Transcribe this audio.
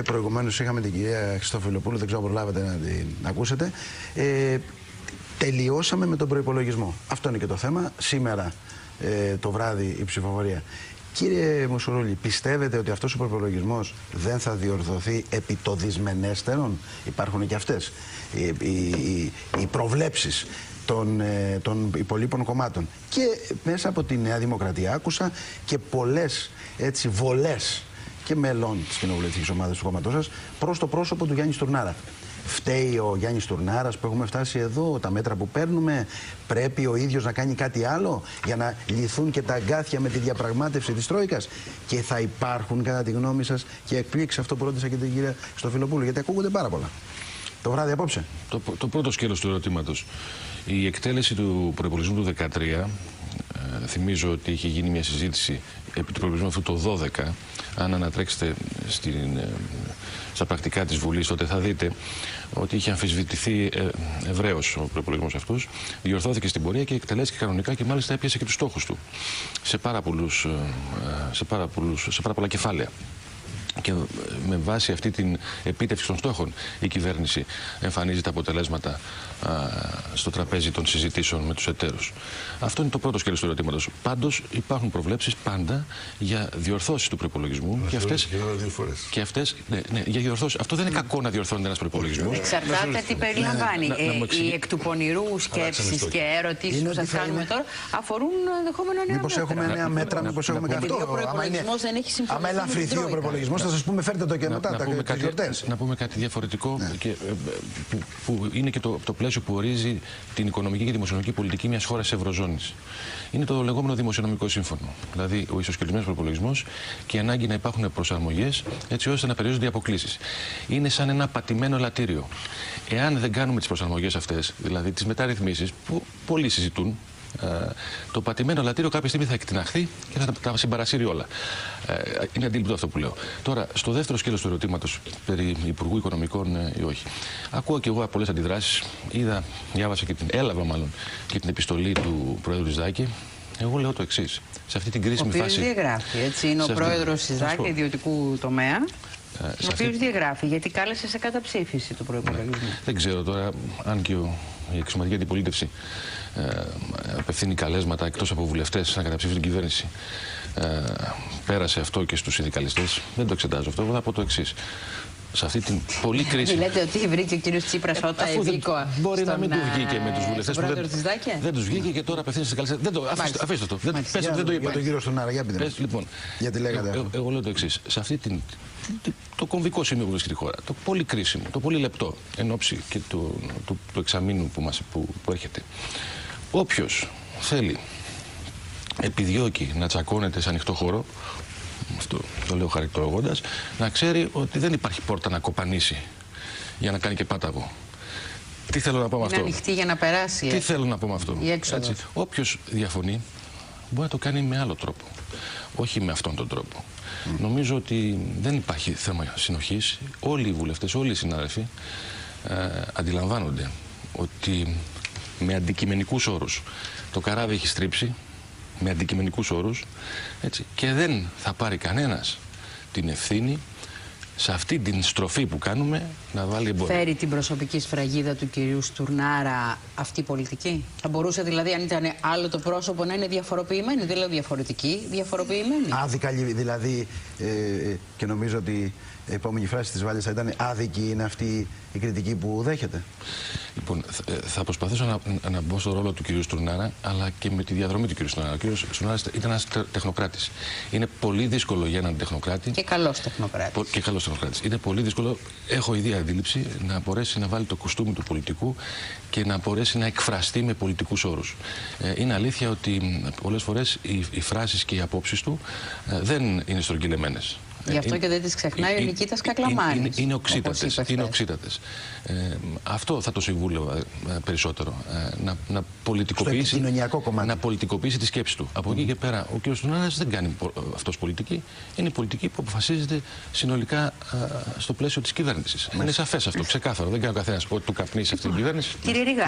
Προηγουμένως είχαμε την κυρία Χριστοφιλοπούλου, δεν ξέρω αν προλάβατε να την ακούσετε. Τελειώσαμε με τον προϋπολογισμό. Αυτό είναι και το θέμα. Σήμερα το βράδυ η ψηφοφορία. Κύριε Μουσουρούλη, πιστεύετε ότι αυτός ο προϋπολογισμός δεν θα διορθωθεί επί το δυσμενέστερον? Υπάρχουν και αυτές οι προβλέψεις των υπολείπων κομμάτων. Και μέσα από τη Νέα Δημοκρατία άκουσα και πολλές έτσι βολές και μελών της κοινοβουλευτικής ομάδας του κόμματός σας προς το πρόσωπο του Γιάννη Στουρνάρα. Φταίει ο Γιάννης Στουρνάρας που έχουμε φτάσει εδώ, τα μέτρα που παίρνουμε? Πρέπει ο ίδιος να κάνει κάτι άλλο για να λυθούν και τα αγκάθια με τη διαπραγμάτευση της Τρόικας? Και θα υπάρχουν, κατά τη γνώμη σας, και εκπλήξει αυτό που ρώτησα και την κυρία Χριστοφιλοπούλου, γιατί ακούγονται πάρα πολλά το βράδυ απόψε? Το πρώτο σκέλος του ερωτήματος. Η εκτέλεση του προϋπολογισμού του 2013, θυμίζω ότι είχε γίνει μια συζήτηση επί του προϋπολογισμού αυτού το 2012. Αν ανατρέξετε στα πρακτικά της Βουλής, τότε θα δείτε ότι είχε αμφισβητηθεί ευρέως ο προϋπολογισμός αυτός. Διορθώθηκε στην πορεία και εκτελέστηκε κανονικά και μάλιστα έπιασε και τους στόχους του σε πάρα πολλά κεφάλαια. Και με βάση αυτή την επίτευξη των στόχων η κυβέρνηση εμφανίζει τα αποτελέσματα στο τραπέζι των συζητήσεων με τους εταίρους. Αυτό είναι το πρώτο σκέλος του ερωτήματος. Πάντως υπάρχουν προβλέψεις πάντα για διορθώσεις του προϋπολογισμού. Και αυτές, ναι, για διορθώσεις. Αυτό δεν είναι κακό να διορθώνεται ένας προϋπολογισμός. Εξαρτάται τι περιλαμβάνει. Οι εκ του πονηρού σκέψεις και ερωτήσεις που σας κάνουμε τώρα αφορούν ενδεχόμενα νέα μέτρα. Μήπως έχουμε νέα μέτρα, μήπως έχουμε κάτι. Άμα ελαφρυθεί ο προϋπολογισμός, θα σας πούμε φέρτε το και μετά τα γιορτές. Να πούμε κάτι διαφορετικό και, που είναι και το πλαίσιο που ορίζει την οικονομική και δημοσιονομική πολιτική μιας χώρας Ευρωζώνης. Είναι το λεγόμενο δημοσιονομικό σύμφωνο. Δηλαδή ο ισοσκελισμένος προϋπολογισμός και η ανάγκη να υπάρχουν προσαρμογές έτσι ώστε να περιορίζονται οι αποκλίσεις. Είναι σαν ένα πατημένο ελαττήριο. Εάν δεν κάνουμε τις προσαρμογές αυτές, δηλαδή τις μεταρρυθμίσεις που πολλοί συζητούν, το πατημένο ελαττήριο κάποια στιγμή θα εκτιναχθεί και θα τα συμπαρασύρει όλα. Είναι αντίληπτο αυτό που λέω. Τώρα, στο δεύτερο σκέλος του ερωτήματος περί Υπουργού Οικονομικών ή όχι. Ακούω και εγώ πολλές αντιδράσεις. Διάβασα και έλαβα μάλλον και την επιστολή του Προέδρου Ριζάκη. Εγώ λέω το εξής. Σε αυτή την κρίσιμη φάση. Ο οποίος διαγράφει, έτσι. Είναι ο Πρόεδρος Ριζάκη, ιδιωτικού τομέα. Ο οποίος διαγράφει, γιατί κάλεσε σε καταψήφιση του προϋπολογισμού. Δεν ξέρω τώρα αν και η εξωματική αντιπολίτευση απευθύνει καλέσματα εκτός από βουλευτές να καταψήφισουν την κυβέρνηση. Πέρασε αυτό και στους συνδικαλιστές. Δεν το εξετάζω αυτό. Εγώ θα πω το εξής. Σε αυτή την πολύ κρίσιμη. Λέτε ότι βρήκε ο κύριος Τσίπρας όταν ευήκοα. Μπορεί να μην του βγήκε με τους βουλευτές που δεν τους βγήκε και τώρα απευθύνει στις συνδικαλιστές. Αφήστε το. Δεν το είπα. Για τον κύριο Στουρνάρα, για πείτε. Λοιπόν, γιατί λέγατε. Εγώ λέω το εξής. Σε αυτή το κομβικό σημείο που βρίσκεται η χώρα, το πολύ κρίσιμο, το πολύ λεπτό εν ώψη και του εξαμήνου που έρχεται. Όποιος θέλει, επιδιώκει να τσακώνεται σε ανοιχτό χώρο, αυτό το λέω χαρακτηρολογώντας, να ξέρει ότι δεν υπάρχει πόρτα να κοπανίσει για να κάνει και πάταγο. Τι θέλω να πω με αυτό? Είναι ανοιχτή για να περάσει. Τι θέλω να πω με αυτό? Όποιος διαφωνεί μπορεί να το κάνει με άλλο τρόπο. Όχι με αυτόν τον τρόπο. Νομίζω ότι δεν υπάρχει θέμα συνοχής. Όλοι οι βουλευτές, όλοι οι συνάδελφοι αντιλαμβάνονται ότι με αντικειμενικούς όρους το καράβι έχει στρίψει, με αντικειμενικούς όρους, έτσι, και δεν θα πάρει κανένας την ευθύνη σε αυτή την στροφή που κάνουμε να βάλει εμπόδιο. Φέρει την προσωπική σφραγίδα του κυρίου Στουρνάρα αυτή η πολιτική? Θα μπορούσε δηλαδή, αν ήταν άλλο το πρόσωπο, να είναι διαφοροποιημένη? Δεν λέω διαφορετική, διαφοροποιημένη. Άδικα δηλαδή, και νομίζω ότι η επόμενη φράση της Βάλιας θα ήταν άδικη είναι αυτή η κριτική που δέχεται. Λοιπόν, θα προσπαθήσω να μπω στο ρόλο του κυρίου Στουρνάρα, αλλά και με τη διαδρομή του κυρίου Στουρνάρα. Ο κύριος Στουρνάρας ήταν ένας τεχνοκράτης. Είναι πολύ δύσκολο για έναν τεχνοκράτη. Και καλός τεχνοκράτης. Και καλός τεχνοκράτης. Είναι πολύ δύσκολο, έχω ήδη αντίληψη, να μπορέσει να βάλει το κουστούμι του πολιτικού και να μπορέσει να εκφραστεί με πολιτικούς όρους. Είναι αλήθεια ότι πολλές φορές οι φράσεις και οι απόψεις του δεν είναι στρογγυλεμένες. Γι' αυτό και δεν τις ξεχνάει ο Νικήτας Κακλαμάνης. Είναι οξύτατες. Αυτό θα το συμβούλευα περισσότερο. Να πολιτικοποιήσει τη σκέψη του. Από εκεί και πέρα, ο κ. Στουρνάρας δεν κάνει αυτός πολιτική. Είναι πολιτική που αποφασίζεται συνολικά στο πλαίσιο της κυβέρνησης. Είναι σαφές αυτό, ξεκάθαρο. Δεν κάνει ο καθένας ότι του καπνίσει αυτή την κυβέρνηση. Κύριε Ρήγα.